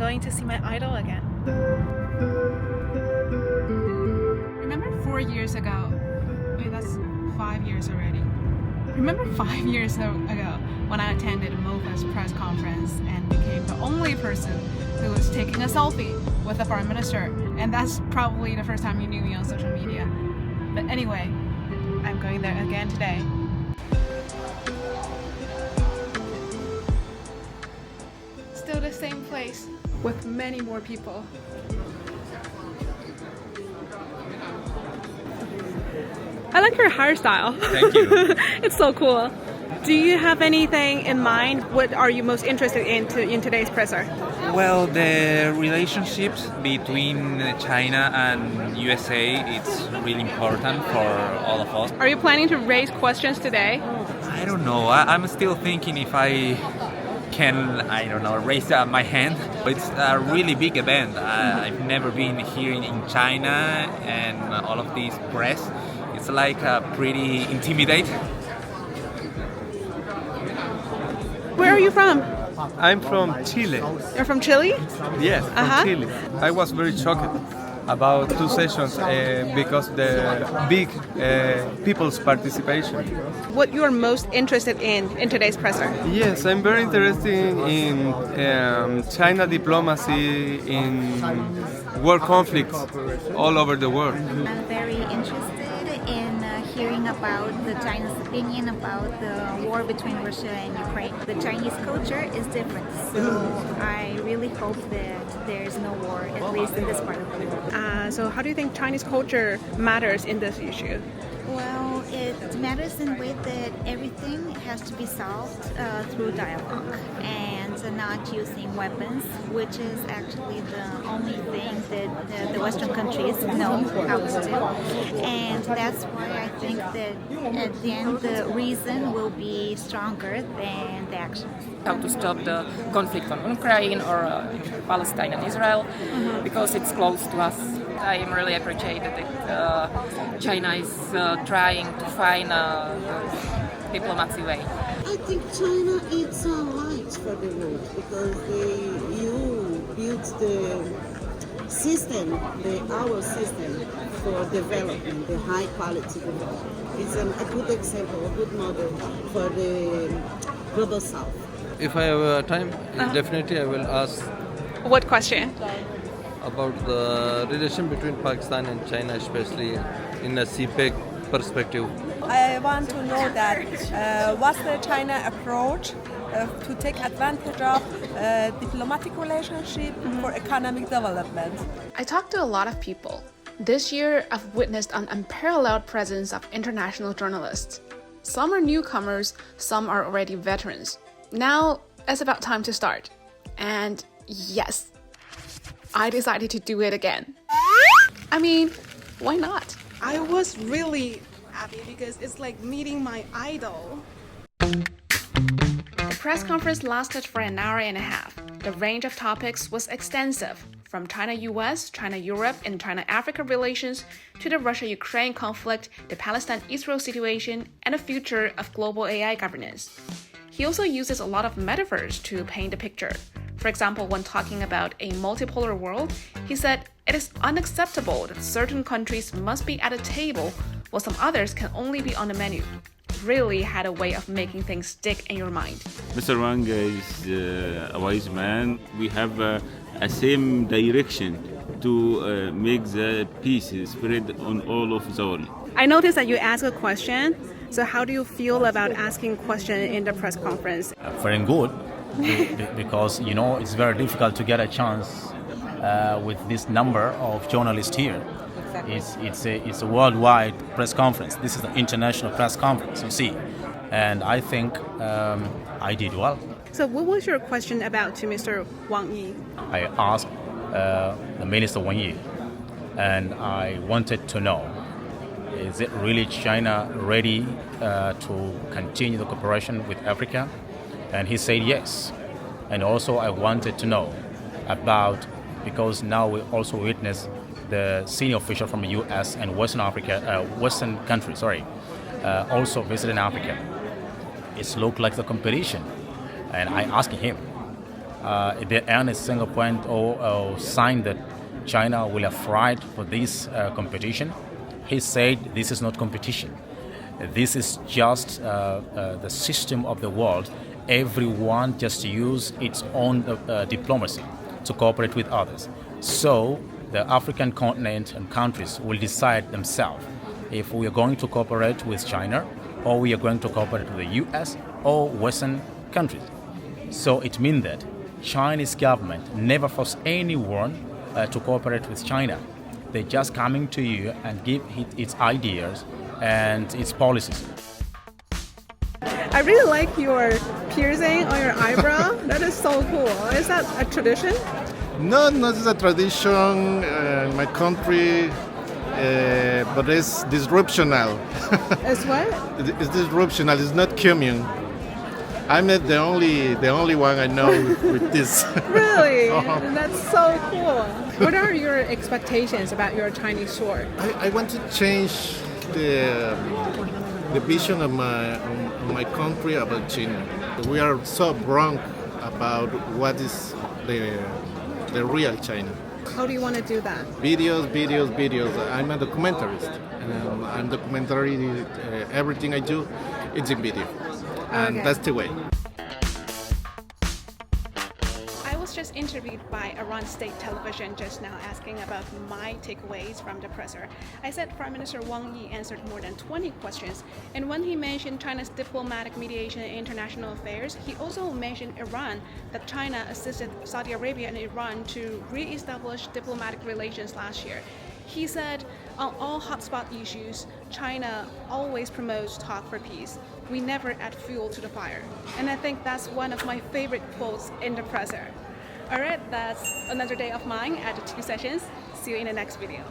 going to see my idol again. Remember 4 years ago? Wait, that's 5 years already. Remember 5 years ago when I attended MOFA's press conference and became the only person who was taking a selfie with the foreign minister, and that's probably the first time you knew me on social media. But anyway, I'm going there again today. Still the same place with many more people. I like your hairstyle. Thank you. It's so cool. Do you have anything in mind? What are you most interested in today's presser? Well, the relationships between China and USA, it's really important for all of us. Are you planning to raise questions today? I don't know. I'm still thinking if I can, raise my hand. It's a really big event. I've never been here in China, and all of these press, it's like pretty intimidating. Where are you from? I'm from Chile. You're from Chile? Yes, from Chile. I was very shocked about two sessions because the big people's participation. What you are most interested in today's presser? Yes, I'm very interested in China diplomacy in world conflicts all over the world. I'm very interested in hearing about the China's opinion about the war between Russia and Ukraine. The Chinese culture is different, so I really hope that there's no war, at least in this part of the world. So how do you think Chinese culture matters in this issue? Well, it matters in a way that everything has to be solved through dialogue and not using weapons, which is actually the only thing that the Western countries know how to do. And that's why I think that at the end the reason will be stronger than the action. How to stop the conflict on Ukraine or Palestine and Israel, because it's close to us. I am really appreciate that China is trying to find a diplomacy way. I think China is a light for the world because you built the system, our system for development, the high quality development. It's a good example, a good model for the global south. If I have time, definitely I will ask What question? about the relation between Pakistan and China, especially in a CPEC perspective. I want to know that what's the China approach to take advantage of diplomatic relationship for economic development. I talked to a lot of people. This year, I've witnessed an unparalleled presence of international journalists. Some are newcomers, some are already veterans. Now, it's about time to start. And yes, I decided to do it again. I mean, why not? I was really happy because it's like meeting my idol. The press conference lasted for an hour and a half. The range of topics was extensive, from China-US, China-Europe, and China-Africa relations to the Russia-Ukraine conflict, the Palestine-Israel situation, and the future of global AI governance. He also uses a lot of metaphors to paint the picture. For example, when talking about a multipolar world, he said it is unacceptable that certain countries must be at a table while some others can only be on the menu. Really had a way of making things stick in your mind. Mr. Wang is a wise man. We have a same direction to make the peace spread on all of the world. I noticed that you asked a question. So how do you feel about asking a question in the press conference? Very good, because it's very difficult to get a chance with this number of journalists here. It's a worldwide press conference. This is an international press conference, you see, and I think I did well. So what was your question about to Mr. Wang Yi? I asked the Minister Wang Yi, and I wanted to know, is it really China ready to continue the cooperation with Africa? And he said yes. And also I wanted to know about, because now we also witness the senior official from the U.S. and Western countries, also visiting Africa. It's looked like the competition. And I asked him, there any single point or sign that China will have tried for this competition. He said this is not competition. This is just the system of the world. Everyone just use its own diplomacy to cooperate with others. So the African continent and countries will decide themselves if we are going to cooperate with China or we are going to cooperate with the US or Western countries. So it means that Chinese government never force anyone to cooperate with China. They're just coming to you and give its ideas and its policies. I really like your piercing on your eyebrow. That is so cool. Is that a tradition? No, not as a tradition in my country, but it's disruptional. It's what? It's disruptional. It's not common. I'm not the only one I know with this. Really? That's so cool. What are your expectations about your Chinese sword? I want to change the vision of my country about China. We are so wrong about what is the real China. How do you want to do that? Videos. I'm a documentarist. I'm documentary. Everything I do, it's in video. And Okay. that's the way. I was just interviewed by Iran State Television just now asking about my takeaways from the presser. I said Prime Minister Wang Yi answered more than 20 questions, and when he mentioned China's diplomatic mediation in international affairs, he also mentioned Iran, that China assisted Saudi Arabia and Iran to re-establish diplomatic relations last year. He said, on all hotspot issues, China always promotes talk for peace. We never add fuel to the fire. And I think that's one of my favorite quotes in the presser. Alright, that's another day of mine at the 2 sessions. See you in the next video.